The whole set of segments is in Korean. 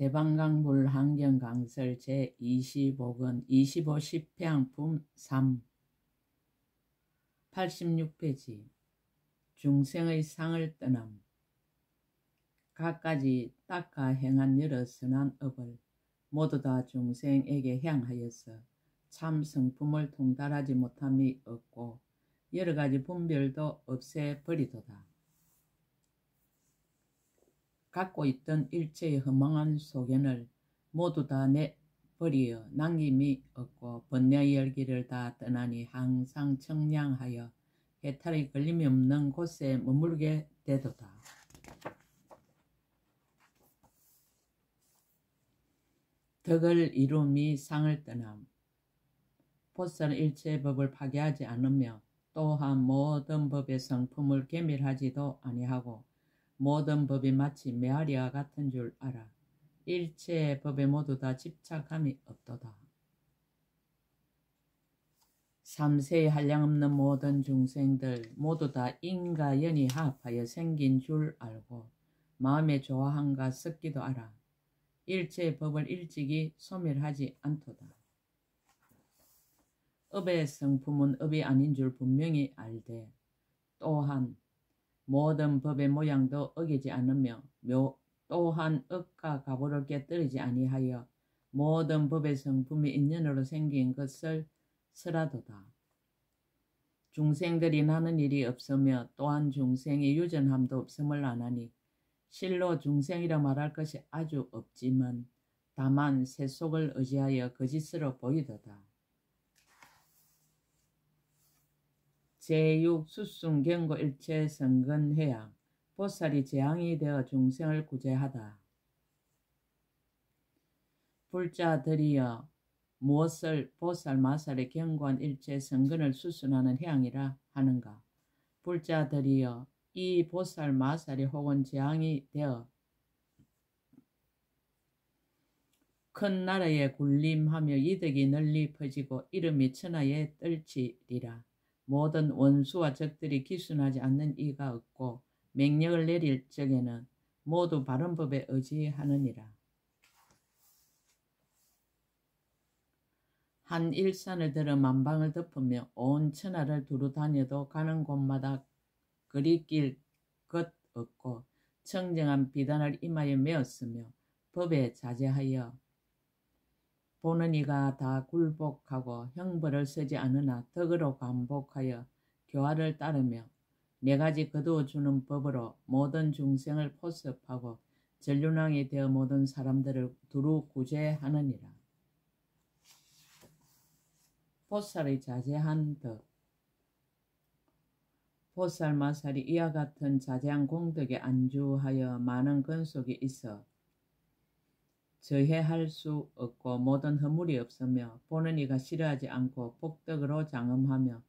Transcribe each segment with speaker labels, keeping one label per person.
Speaker 1: 대방강불 환경강설 제25권 25시평품 3 86페이지 중생의 상을 떠남 갖가지 닦아 행한 여러 선한 업을 모두 다 중생에게 향하여서 참 성품을 통달하지 못함이 없고 여러가지 분별도 없애버리도다. 갖고 있던 일체의 허망한 소견을 모두 다 내버리어 남김이 없고 번뇌의 열기를 다 떠나니 항상 청량하여 해탈의 걸림이 없는 곳에 머물게 되도다. 덕을 이룸이 상을 떠남 보살은 일체의 법을 파괴하지 않으며 또한 모든 법의 성품을 계멸하지도 아니하고 모든 법이 마치 메아리와 같은 줄 알아. 일체의 법에 모두 다 집착함이 없도다. 삼세의 한량없는 모든 중생들 모두 다 인과 연이 합하여 생긴 줄 알고 마음의 좋아함과 섞기도 알아. 일체의 법을 일찍이 소멸하지 않도다. 업의 성품은 업이 아닌 줄 분명히 알되 또한 모든 법의 모양도 어기지 않으며 또한 업과 가보를 깨뜨리지 아니하여 모든 법의 성품이 인연으로 생긴 것을 설하도다. 중생들이 나는 일이 없으며 또한 중생이 유전함도 없음을 아나니 실로 중생이라 말할 것이 아주 없지만 다만 세속을 의지하여 거짓으로 보이도다. 제6 수승경고 일체 성근회양 보살이 재앙이 되어 중생을 구제하다. 불자들이여 무엇을 보살 마살의 경고한 일체 성근을 수순하는 해양이라 하는가. 불자들이여 이 보살 마살이 혹은 재앙이 되어 큰 나라에 군림하며 이득이 널리 퍼지고 이름이 천하에 떨치리라. 모든 원수와 적들이 기순하지 않는 이가 없고 명령을 내릴 적에는 모두 바른 법에 의지하느니라. 한 일산을 들어 만방을 덮으며 온 천하를 두루 다녀도 가는 곳마다 거리낄 것 없고 청정한 비단을 이마에 메었으며 법에 자제하여 보는 이가 다 굴복하고 형벌을 쓰지 않으나 덕으로 감복하여 교화를 따르며 네가지 거두어주는 법으로 모든 중생을 포섭하고 전륜왕이 되어 모든 사람들을 두루 구제하느니라. 보살의 자제한 덕 보살 마살이 이와 같은 자제한 공덕에 안주하여 많은 근속이 있어 저해할 수 없고 모든 허물이 없으며 보는 이가 싫어하지 않고 복덕으로 장엄하며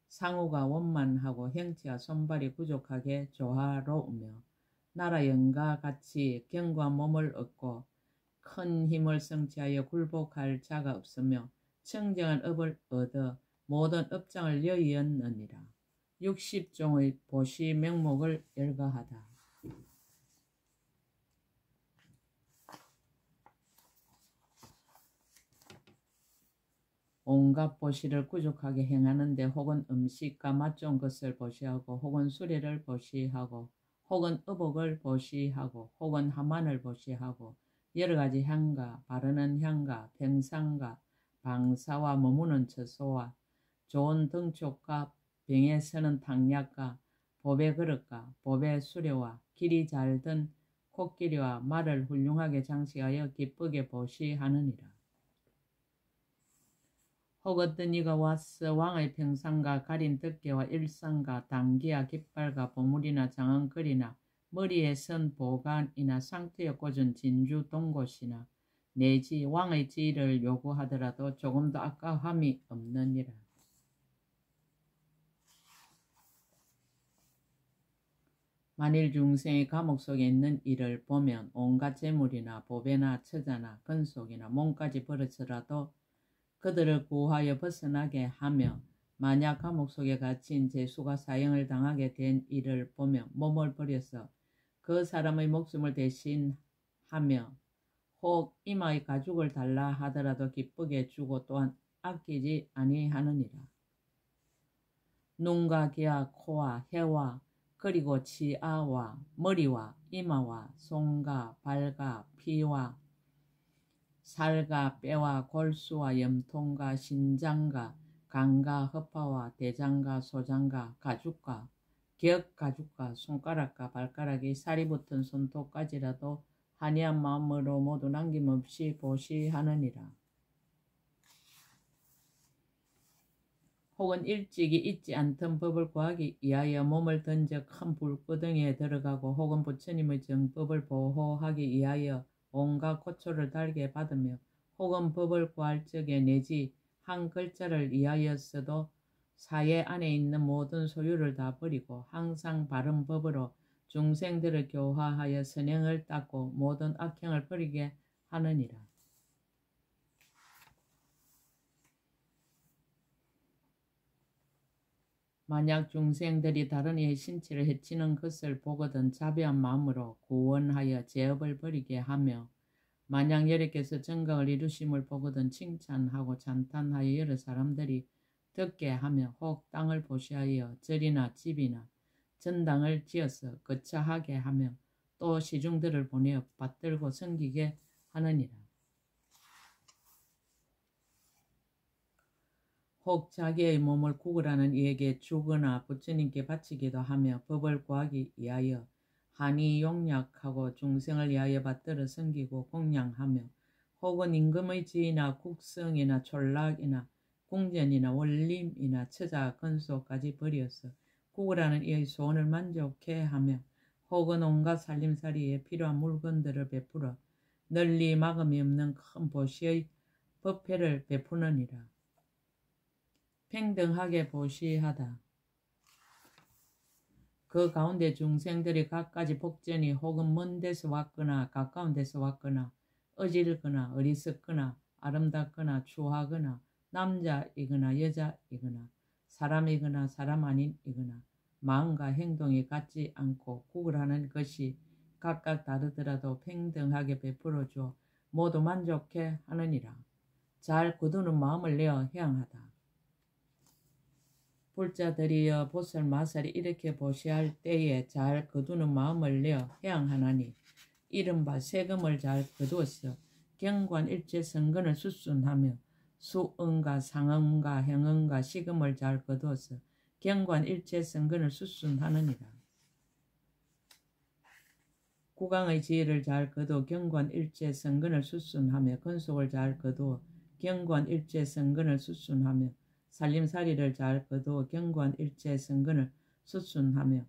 Speaker 1: 상우가 원만하고 형체와 손발이 부족하게 조화로우며 나라 영과 같이 견고한 몸을 얻고 큰 힘을 성취하여 굴복할 자가 없으며 청정한 업을 얻어 모든 업장을 여의었느니라. 60종의 보시 명목을 열거하다. 온갖 보시를 꾸준하게 행하는데 혹은 음식과 맛 좋은 것을 보시하고 혹은 수레를 보시하고 혹은 의복을 보시하고 혹은 하만을 보시하고 여러가지 향과 바르는 향과 평상과 방사와 머무는 처소와 좋은 등촉과 병에 서는 탕약과 보배 그릇과 보배 수레와 길이 잘 든 코끼리와 말을 훌륭하게 장식하여 기쁘게 보시하느니라. 혹 어떤 이가 와서 왕의 평상과 가린 덮개와 일상과 당기와 깃발과 보물이나 장언거리나 머리에 선 보관이나 상투에 꽂은 진주 동곳이나 내지 왕의 지위를 요구하더라도 조금도 아까함이 없느니라. 만일 중생의 감옥 속에 있는 이를 보면 온갖 재물이나 보배나 처자나 근속이나 몸까지 버려서라도 그들을 구하여 벗어나게 하며 만약 감옥 속에 갇힌 죄수가 사형을 당하게 된 이를 보며 몸을 버려서 그 사람의 목숨을 대신하며 혹 이마의 가죽을 달라 하더라도 기쁘게 주고 또한 아끼지 아니하느니라. 눈과 귀와 코와 혀와 그리고 치아와 머리와 이마와 손과 발과 피와 살과 뼈와 골수와 염통과 신장과 간과 허파와 대장과 소장과 가죽과 격가죽과 손가락과 발가락이 살이 붙은 손톱까지라도 한이한 마음으로 모두 남김없이 보시하느니라. 혹은 일찍이 잊지 않던 법을 구하기 위하여 몸을 던져 큰 불구덩이에 들어가고 혹은 부처님의 정법을 보호하기 위하여 온갖 고초를 달게 받으며 혹은 법을 구할 적에 내지 한 글자를 위하여서도 사회 안에 있는 모든 소유를 다 버리고 항상 바른 법으로 중생들을 교화하여 선행을 닦고 모든 악행을 버리게 하느니라. 만약 중생들이 다른 이의 신체를 해치는 것을 보거든 자비한 마음으로 구원하여 죄업을 버리게 하며 만약 여러께서 정각을 이루심을 보거든 칭찬하고 찬탄하여 여러 사람들이 듣게 하며 혹 땅을 보시하여 절이나 집이나 전당을 지어서 거처하게 하며 또 시중들을 보내어 받들고 섬기게 하느니라. 혹 자기의 몸을 구걸하는 이에게 주거나 부처님께 바치기도 하며 법을 구하기 위하여 한이 용약하고 중생을 위하여 받들어 섬기고供養하며 혹은 임금의 지위나 국성이나 촌락이나 궁전이나 원림이나 처자 건소까지 버리어서 구걸하는 이의 소원을 만족해 하며 혹은 온갖 살림살이에 필요한 물건들을 베풀어 널리 막음이 없는 큰 보시의 법회를 베푸느니라. 평등하게 보시하다. 그 가운데 중생들이 갖가지 복전이 혹은 먼 데서 왔거나 가까운 데서 왔거나 어질거나 어리석거나 아름답거나 추하거나 남자이거나 여자이거나 사람이거나 사람 아닌이거나 마음과 행동이 같지 않고 구걸하는 것이 각각 다르더라도 평등하게 베풀어줘 모두 만족해 하느니라. 잘 거두는 마음을 내어 향하다. 불자들이여 보살마살이 이렇게 보시할 때에 잘 거두는 마음을 내어 해양하나니 이른바 세금을 잘 거두어서 경관일체 성근을 수순하며 수응과 상응과 행응과 시금을 잘 거두어서 경관일체 성근을 수순하느니라. 구강의 지혜를 잘 거두어 경관일체 성근을 수순하며 건속을 잘 거두어 경관일체 성근을 수순하며 살림살이를 잘 거두어 경관일체 성근을 수순하며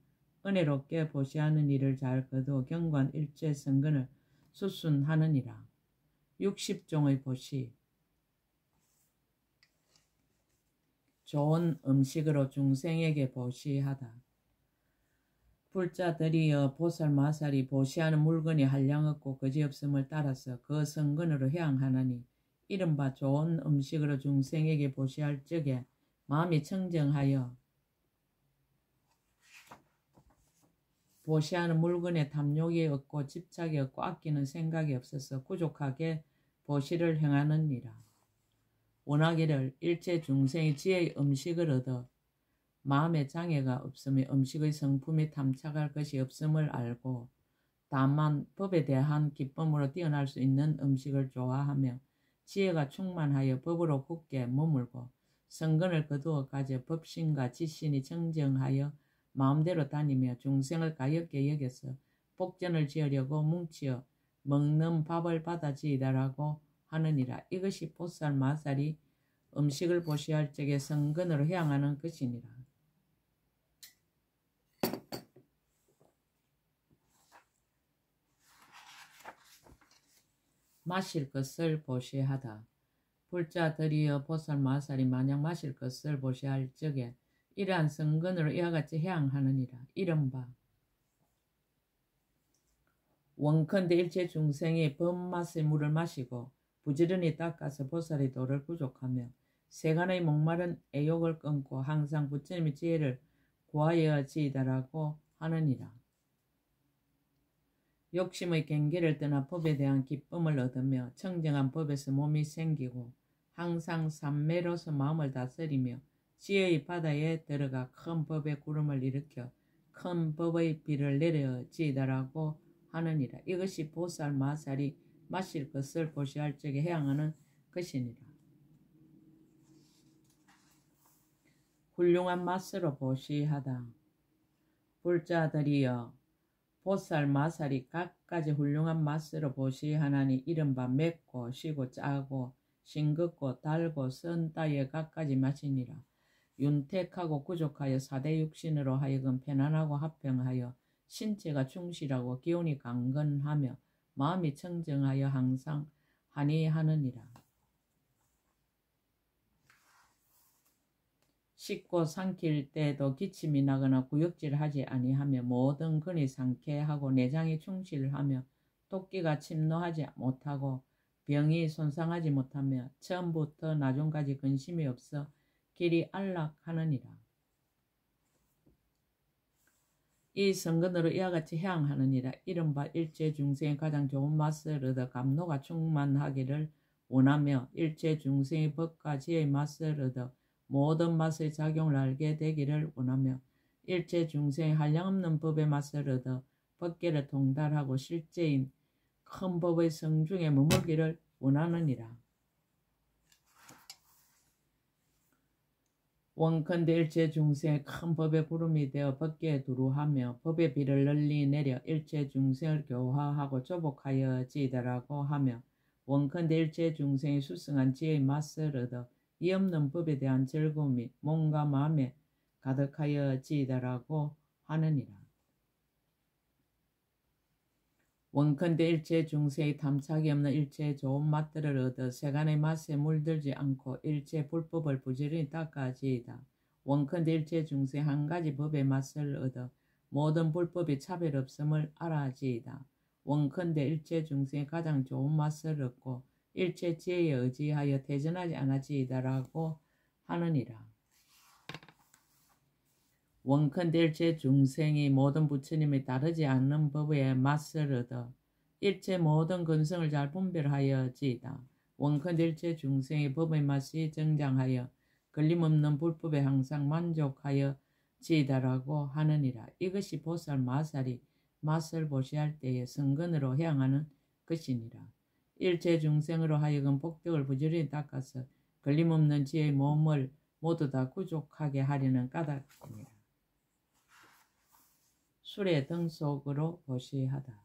Speaker 1: 은혜롭게 보시하는 일을 잘 거두어 경관일체 성근을 수순하느니라. 60종의 보시. 좋은 음식으로 중생에게 보시하다. 불자들이여 보살마살이 보시하는 물건이 한량없고 거지없음을 따라서 그 성근으로 향하나니 이른바 좋은 음식으로 중생에게 보시할 적에 마음이 청정하여 보시하는 물건에 탐욕이 없고 집착이 없고 아끼는 생각이 없어서 부족하게 보시를 행하느니라. 원하기를 일체 중생이 지혜의 음식을 얻어 마음에 장애가 없으며 음식의 성품이 탐착할 것이 없음을 알고 다만 법에 대한 기쁨으로 뛰어날 수 있는 음식을 좋아하며 지혜가 충만하여 법으로 굳게 머물고 성근을 거두어 가져 법신과 지신이 청정하여 마음대로 다니며 중생을 가엾게 여겨서 복전을 지으려고 뭉치어 먹는 밥을 받아지이다라고 하느니라. 이것이 보살마살이 음식을 보시할 적에 성근으로 향하는 것이니라. 마실 것을 보시하다. 불자들이여 보살마살이 만약 마실 것을 보시할 적에 이러한 성근으로 이와 같이 향하느니라. 이른바 원컨대 일체 중생이 법맛의 물을 마시고 부지런히 닦아서 보살의 도를 구족하며 세간의 목마른 애욕을 끊고 항상 부처님의 지혜를 구하여 지이다라고 하느니라. 욕심의 경계를 떠나 법에 대한 기쁨을 얻으며 청정한 법에서 몸이 생기고 항상 삼매로서 마음을 다스리며 지혜의 바다에 들어가 큰 법의 구름을 일으켜 큰 법의 비를 내려지이다라고 하느니라. 이것이 보살 마살이 마실 것을 보시할 적에 해양하는 것이니라. 훌륭한 맛으로 보시하다. 불자들이여 보살 마살이 각가지 훌륭한 맛으로 보시하나니 이른바 맵고 시고 짜고 싱겁고 달고 쓴 따위의 각가지 맛이니라. 윤택하고 구족하여 사대 육신으로 하여금 편안하고 합평하여 신체가 충실하고 기운이 강건하며 마음이 청정하여 항상 한이하느니라. 씻고 삼킬 때도 기침이 나거나 구역질하지 아니하며 모든 근이 상쾌하고 내장이 충실하며 토끼가 침노하지 못하고 병이 손상하지 못하며 처음부터 나중까지 근심이 없어 길이 안락하느니라. 이 성근으로 이와 같이 해양하느니라. 이른바 일체 중생의 가장 좋은 맛을 얻어 감로가 충만하기를 원하며 일체 중생의 법과 지혜의 맛을 얻어 모든 맛의 작용을 알게 되기를 원하며 일체 중생의 한량없는 법의 맛을 얻어 법계를 통달하고 실제인 큰 법의 성중에 머물기를 원하느니라. 원컨대 일체 중생의 큰 법의 구름이 되어 법계에 두루하며 법의 비를 널리 내려 일체 중생을 교화하고 조복하여 지이다라고 하며 원컨대 일체 중생의 수승한 지혜의 맛을 얻어 이 없는 법에 대한 즐거움이 몸과 마음에 가득하여 지이다라고 하느니라. 원컨대 일체 중생의 탐착이 없는 일체의 좋은 맛들을 얻어 세간의 맛에 물들지 않고 일체 불법을 부지런히 닦아지이다. 원컨대 일체 중생 한 가지 법의 맛을 얻어 모든 불법이 차별 없음을 알아지이다. 원컨대 일체 중생의 가장 좋은 맛을 얻고 일체 지혜에 의지하여 태전하지 않아지이다라고 하느니라. 원컨대 일체 중생이 모든 부처님이 다르지 않는 법의 맛을 얻어 일체 모든 근성을 잘 분별하여 지이다. 원컨대 일체 중생의 법의 맛이 정장하여 걸림없는 불법에 항상 만족하여 지이다라고 하느니라. 이것이 보살 마살이 맛을 보시할 때의 성근으로 해양하는 것이니라. 일체 중생으로 하여금 복덕을 부지런히 닦아서 걸림없는 지혜의 몸을 모두 다 구족하게 하려는 까닭이니라. 술의 등속으로 보시하다.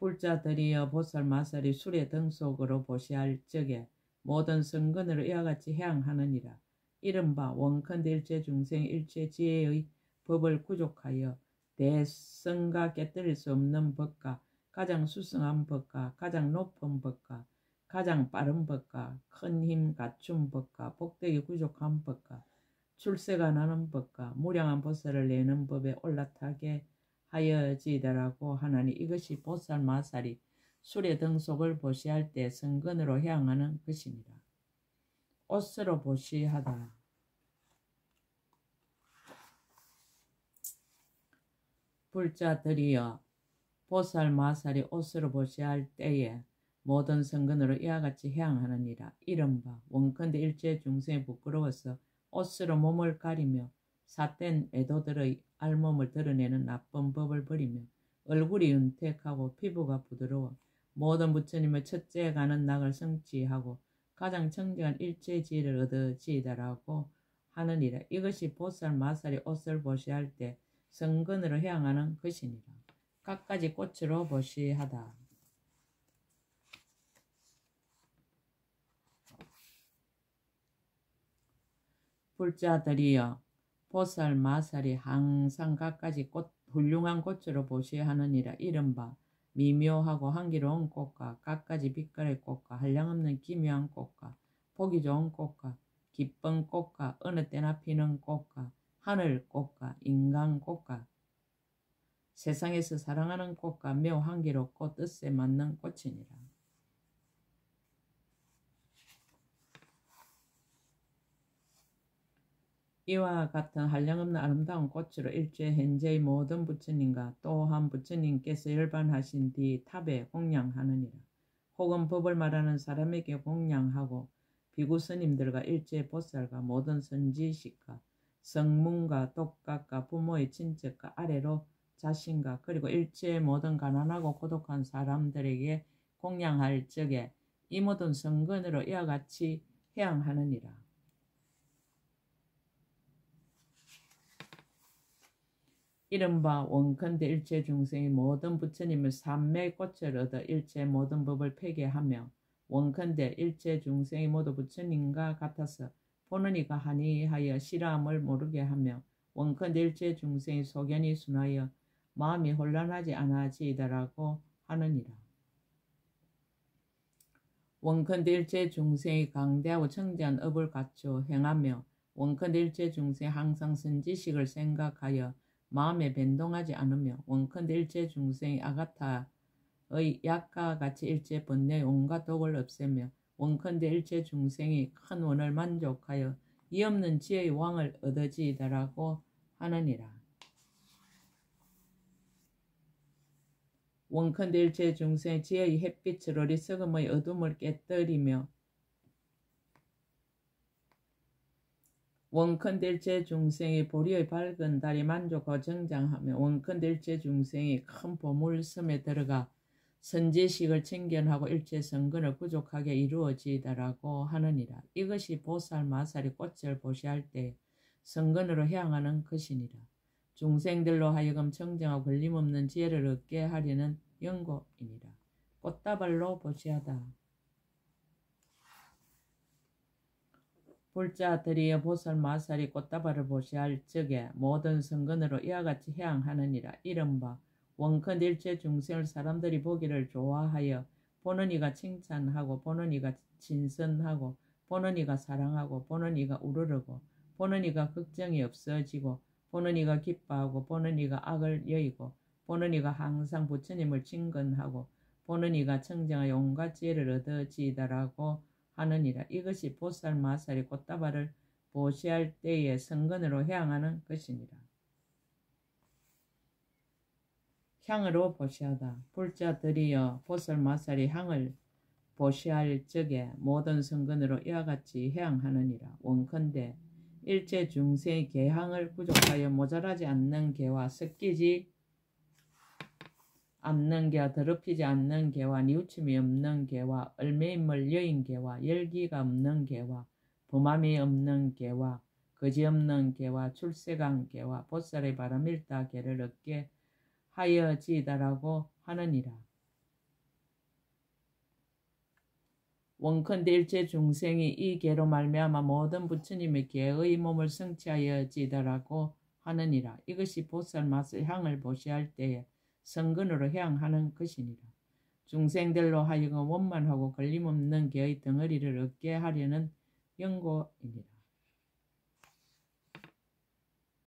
Speaker 1: 불자들이여 보살 마살이 술의 등속으로 보시할 적에 모든 성근으로 이와 같이 해양하느니라. 이른바 원컨대 일체 중생 일체 지혜의 법을 구족하여 대성과 깨뜨릴 수 없는 법과 가장 수승한 법과 가장 높은 법과 가장 빠른 법과 큰 힘 갖춘 법과 복덕이 구족한 법과 출세가 나는 법과 무량한 보살을 내는 법에 올라타게 하여지이다라고 하나니 이것이 보살 마살이 술의 등속을 보시할 때 성근으로 해양하는 것이니라. 옷으로 보시하다. 불자들이여 보살 마살이 옷으로 보시할 때에 모든 성근으로 이와 같이 해양하느니라. 이른바 원컨대 일체 중생이 부끄러워서 옷으로 몸을 가리며 삿된 애도들의 알몸을 드러내는 나쁜 법을 버리며 얼굴이 윤택하고 피부가 부드러워 모든 부처님의 첫째에 가는 낙을 성취하고 가장 청정한 일체 지혜를 얻어지이다라고 하느니라. 이것이 보살 마살이 옷을 보시할 때 성근으로 해양하는 것이니라. 각가지 꽃으로 보시하다. 불자들이여 보살 마살이 항상 각가지 꽃 훌륭한 꽃으로 보시하느니라. 이른바 미묘하고 향기로운 꽃과 각가지 빛깔의 꽃과 한량없는 기묘한 꽃과 보기 좋은 꽃과 기쁜 꽃과 어느 때나 피는 꽃과 하늘꽃과 인간꽃과 세상에서 사랑하는 꽃과 매우 향기롭고 뜻에 맞는 꽃이니라. 이와 같은 한량없는 아름다운 꽃으로 일제 현재의 모든 부처님과 또한 부처님께서 열반하신 뒤 탑에 공양하느니라. 혹은 법을 말하는 사람에게 공양하고 비구 스님들과 일제 보살과 모든 선지식과 성문과 독각과 부모의 친척과 아래로 자신과 그리고 일제 모든 가난하고 고독한 사람들에게 공양할 적에 이 모든 성근으로 이와 같이 해양하느니라. 이른바 원컨대 일체 중생이 모든 부처님을 삼매의 꽃을 얻어 일체 모든 법을 폐기하며 원컨대 일체 중생이 모두 부처님과 같아서 보는 이가 한이하여 싫어함을 모르게 하며 원컨대 일체 중생이 소견이 순하여 마음이 혼란하지 않아지이다라고 하느니라. 원컨대 일체 중생이 강대하고 청대한 업을 갖추어 행하며 원컨대 일체 중생이 항상 선지식을 생각하여 마음에 변동하지 않으며 원컨대 일체 중생이 아가타의 약과 같이 일체 번뇌의 온갖 독을 없애며 원컨대 일체 중생이 큰 원을 만족하여 이 없는 지혜의 왕을 얻어지이다라고 하느니라. 원컨대 일체 중생의 지혜의 햇빛으로 어리석음의 어둠을 깨뜨리며 원컨대 일체 중생이 보리의 밝은 달이 만족하고 정장하며 원컨대 일체 중생이 큰 보물섬에 들어가 선지식을 챙견하고 일체 성근을 부족하게 이루어지다라고 하느니라. 이것이 보살 마살이 꽃을 보시할 때 성근으로 향하는 것이니라. 중생들로 하여금 청정하고 걸림없는 지혜를 얻게 하려는 연고이니라. 꽃다발로 보시하다. 불자들이여 보살 마살이 꽃다발을 보시할 적에 모든 성근으로 이와 같이 해양하느니라. 이른바 원컨 일체 중생을 사람들이 보기를 좋아하여 보는 이가 칭찬하고 보는 이가 진선하고 보는 이가 사랑하고 보는 이가 우러르고 보는 이가 걱정이 없어지고 보는 이가 기뻐하고 보는 이가 악을 여의고 보는 이가 항상 부처님을 친근하고 보는 이가 청정하여 온갖 지혜를 얻어지이다라고 하느니라. 이것이 보살 마살이 꽃다발을 보시할 때의 성근으로 향하는 것이니라. 향으로 보시하다. 불자들이여 보살 마살이 향을 보시할 적에 모든 성근으로 이와 같이 향하느니라. 원컨대 일체 중생의 개향을 부족하여 모자라지 않는 개와 섞이지 않는 개와 더럽히지 않는 개와 뉘우침이 없는 개와 얼매임을 여인 개와 열기가 없는 개와 범함이 없는 개와 거지 없는 개와 출세강 개와 보살의 바람일다 개를 얻게 하여지다라고 하느니라. 원컨대 일체 중생이 이 개로 말미암아 모든 부처님의 개의 몸을 성취하여지다라고 하느니라. 이것이 보살 마살 향을 보시할 때에 성근으로 향하는 것이니라. 중생들로 하여금 원만하고 걸림없는 개의 덩어리를 얻게 하려는 연고이니라.